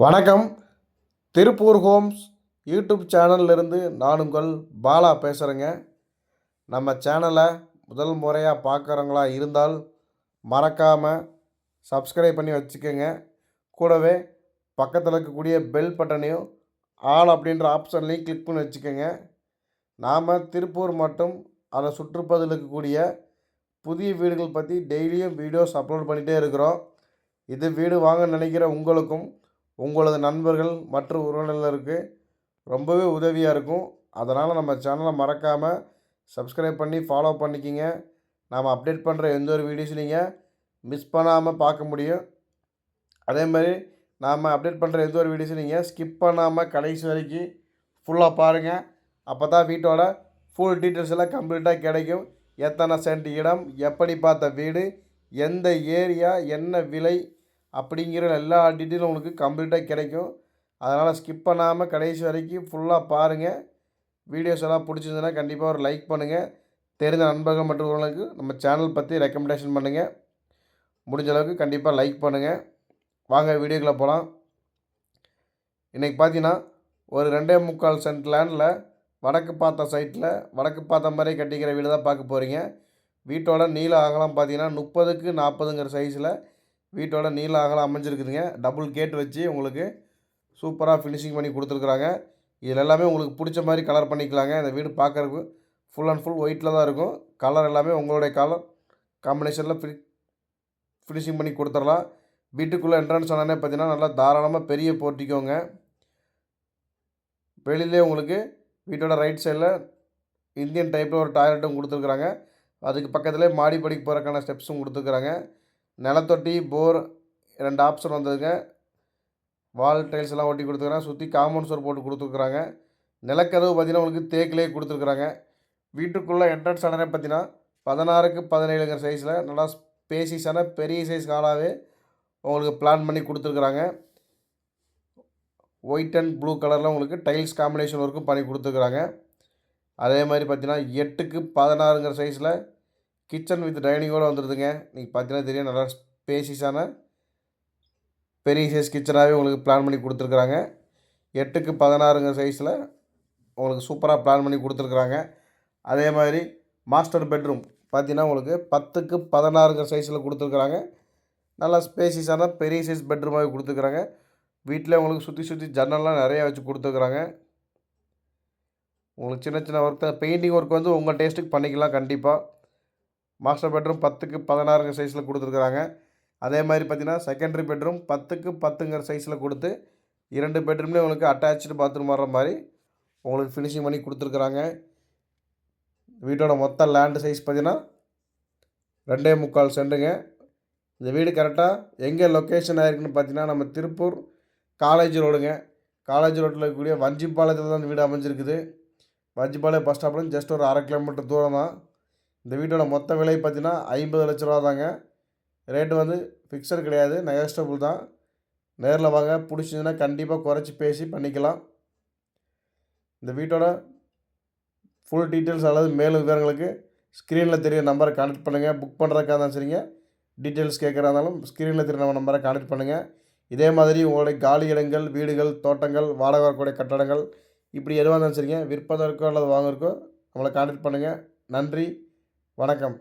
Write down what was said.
வணக்கம். Tiruppur Holmes YouTube சேனல்லேருந்து நான் உங்கள் பாலா பேசுகிறேங்க. நம்ம சேனலை முதல் முறையாக பார்க்குறவங்களா இருந்தால் மறக்காமல் சப்ஸ்கிரைப் பண்ணி வச்சுக்கோங்க. கூடவே பக்கத்தில் இருக்கக்கூடிய பெல் பட்டனையும் ஆல் அப்படின்ற ஆப்ஷன்லையும் கிளிக் பண்ணி வச்சுக்கோங்க. நாம் திருப்பூர் மற்றும் அதை சுற்றுப்பகுதியில் இருக்கக்கூடிய புதிய வீடுகள் பற்றி டெய்லியும் வீடியோஸ் அப்லோட் பண்ணிகிட்டே இருக்கிறோம். இது வீடு வாங்க நினைக்கிற உங்களுக்கும் உங்களது நண்பர்கள் மற்றும் உறவினர்களுக்கு ரொம்பவே உதவியாக இருக்கும். அதனால் நம்ம சேனலை மறக்காமல் சப்ஸ்கிரைப் பண்ணி ஃபாலோ பண்ணிக்கிங்க. நாம் அப்டேட் பண்ணுற எந்த ஒரு வீடியோஸும் நீங்கள் மிஸ் பண்ணாமல் பார்க்க முடியும். அதேமாதிரி நாம் அப்டேட் பண்ணுற எந்த ஒரு வீடியோஸும் நீங்கள் ஸ்கிப் பண்ணாமல் கடைசி வரைக்கும் ஃபுல்லாக பாருங்கள். அப்போ தான் வீட்டோட ஃபுல் டீட்டெயில்ஸ் எல்லாம் கம்ப்ளீட்டாக கிடைக்கும். எத்தனை சென்ட் இடம், எப்படி பார்த்த வீடு, எந்த ஏரியா, என்ன விலை அப்படிங்கிற எல்லா டீட்டெயிலும் உங்களுக்கு கம்ப்ளீட்டாக கிடைக்கும். அதனால் ஸ்கிப் பண்ணாமல் கடைசி வரைக்கும் ஃபுல்லாக பாருங்கள். வீடியோஸ் எல்லாம் பிடிச்சிருந்ததுன்னா கண்டிப்பாக ஒரு லைக் பண்ணுங்கள். தெரிந்த நண்பர்கள் மற்றவர்களுக்கு நம்ம சேனல் பற்றி ரெக்கமெண்டேஷன் பண்ணுங்கள். முடிஞ்ச அளவுக்கு கண்டிப்பாக லைக் பண்ணுங்கள். வாங்க வீடியோக்குள்ளே போகலாம். இன்றைக்கி பார்த்தீங்கன்னா ஒரு 2.25 சென்ட் லேண்டில் வடக்கு பார்த்த சைட்டில் வடக்கு பார்த்த மாதிரி கட்டிக்கிற வீடு தான் பார்க்க போகிறீங்க. வீட்டோட நீள அகலம் பார்த்தீங்கன்னா 30க்கு 40ங்கிற சைஸில் வீட்டோட நீள அகலம் அமைஞ்சிருக்குதுங்க. டபுள் கேட் வச்சு உங்களுக்கு சூப்பராக ஃபினிஷிங் பண்ணி கொடுத்துருக்குறாங்க. இதில் எல்லாமே உங்களுக்கு பிடிச்ச மாதிரி கலர் பண்ணிக்கலாங்க. இந்த வீடு பார்க்குறதுக்கு ஃபுல் அண்ட் ஃபுல் ஒயிட்டில் தான் இருக்கும். கலர் எல்லாமே உங்களுடைய கலர் காம்பினேஷனில் ஃபினிஷிங் பண்ணி கொடுத்துடலாம். வீட்டுக்குள்ளே என்ட்ரன்ஸ் ஆனானே பார்த்தீங்கன்னா நல்லா தாராளமாக பெரிய போர்ட்டிக்கோங்க. வெளியிலே உங்களுக்கு வீட்டோட ரைட் சைடில் இந்தியன் டைப்பில் ஒரு டாய்லெட்டும் கொடுத்துருக்குறாங்க. அதுக்கு பக்கத்துலேயே மாடிப்படிக்கு போகிறக்கான ஸ்டெப்ஸும் கொடுத்துருக்குறாங்க. நிலத்தொட்டி, போர் 2 ஆப்ஷன் வந்ததுங்க. வால் டைல்ஸ் எல்லாம் ஒட்டி கொடுத்துருக்குறாங்க. சுற்றி காம்பவுண்ட் சுவர் போட்டு கொடுத்துருக்குறாங்க. நிலக்கதவு பார்த்திங்கன்னா உங்களுக்கு தேக்கிலே கொடுத்துருக்குறாங்க. வீட்டுக்குள்ளே என்ட்ரன்ஸ் ஆனே பார்த்தீங்கன்னா 16க்கு 17ங்கிற சைஸில் நல்லா ஸ்பேசிஸான பெரிய சைஸ் ஹாலாகவே உங்களுக்கு பிளான் பண்ணி கொடுத்துருக்குறாங்க. ஒயிட் அண்ட் ப்ளூ கலரில் உங்களுக்கு டைல்ஸ் காம்பினேஷன் ஒர்க்கும் பண்ணி கொடுத்துருக்குறாங்க. அதே மாதிரி பார்த்தீங்கன்னா 8க்கு 16ங்கிற சைஸில் கிச்சன் வித் டைனிங்கோடு வந்துடுதுங்க. நீங்கள் பார்த்தீங்கன்னா தெரியும், நல்லா ஸ்பேசிஸான பெரிய சைஸ் கிச்சனாகவே உங்களுக்கு பிளான் பண்ணி கொடுத்துருக்குறாங்க. 8க்கு 16ங்கிற சைஸில் உங்களுக்கு சூப்பராக பிளான் பண்ணி கொடுத்துருக்குறாங்க. அதே மாதிரி மாஸ்டர் பெட்ரூம் பார்த்தீங்கன்னா உங்களுக்கு 10க்கு 16ங்கிற சைஸில் கொடுத்துருக்குறாங்க. நல்லா ஸ்பேசிஸான பெரிய சைஸ் பெட்ரூமாகவே கொடுத்துருக்குறாங்க. வீட்டில் உங்களுக்கு சுற்றி ஜன்னல்லாம் நிறையா வச்சு கொடுத்துருக்குறாங்க. உங்களுக்கு சின்ன சின்ன ஒர்க் தான், பெயிண்டிங் ஒர்க் வந்து உங்கள் டேஸ்ட்டுக்கு பண்ணிக்கலாம் கண்டிப்பாக. மாஸ்டர் பெட்ரூம் 10க்கு 16ங்கிற சைஸில் கொடுத்துருக்குறாங்க. அதே மாதிரி பார்த்தீங்கன்னா செகண்டரி பெட்ரூம் 10க்கு 10ங்கிற சைஸில் கொடுத்து 2 பெட்ரூம்லேயும் உங்களுக்கு அட்டாச்சு பாத்ரூம் வர்ற மாதிரி உங்களுக்கு ஃபினிஷிங் பண்ணி கொடுத்துருக்குறாங்க. வீட்டோட மொத்த லேண்டு சைஸ் பார்த்தீங்கன்னா 2.25 சென்ட்டுங்க. இந்த வீடு கரெக்டாக எங்கே லொக்கேஷன் ஆகிருக்குன்னு பார்த்தீங்கன்னா நம்ம திருப்பூர் காலேஜ் ரோடுங்க. காலேஜ் ரோட்டில் இருக்கக்கூடிய வஞ்சிப்பாளையத்தில் தான் இந்த வீடு அமைஞ்சிருக்குது. வஞ்சிப்பாளையம் பஸ் ஸ்டாப்லேருந்து ஜஸ்ட் ஒரு 1/2 கிலோமீட்டர் தூரம் தான். இந்த வீட்டோட மொத்த விலை பார்த்தீங்கன்னா 50 லட்ச ரூபா தாங்க. ரேட்டு வந்து ஃபிக்ஸட் கிடையாது, நெகஸ்டபுள் தான். நேரில் வாங்க, பிடிச்சிதுன்னா கண்டிப்பாக குறைச்சி பேசி பண்ணிக்கலாம். இந்த வீட்டோட ஃபுல் டீட்டெயில்ஸ் அல்லது மேலும் விவரங்களுக்கு ஸ்க்ரீனில் தெரிய நம்பரை கான்டெக்ட் பண்ணுங்கள். புக் பண்ணுறதுக்காக இருந்தாலும் சரிங்க, டீட்டெயில்ஸ் கேட்குறதா இருந்தாலும் ஸ்க்ரீனில் தெரிய நம்ம நம்பரை கான்டெக்ட் பண்ணுங்கள். இதே மாதிரி உங்களுடைய காலி இடங்கள், வீடுகள், தோட்டங்கள், வாடகை வரக்கூடிய கட்டடங்கள் இப்படி எதுவாக இருந்தாலும் சரிங்க, விற்பதற்கோ அல்லது வாங்குறதுக்கோ நம்மளை கான்டெக்ட் பண்ணுங்கள். நன்றி, வணக்கம்.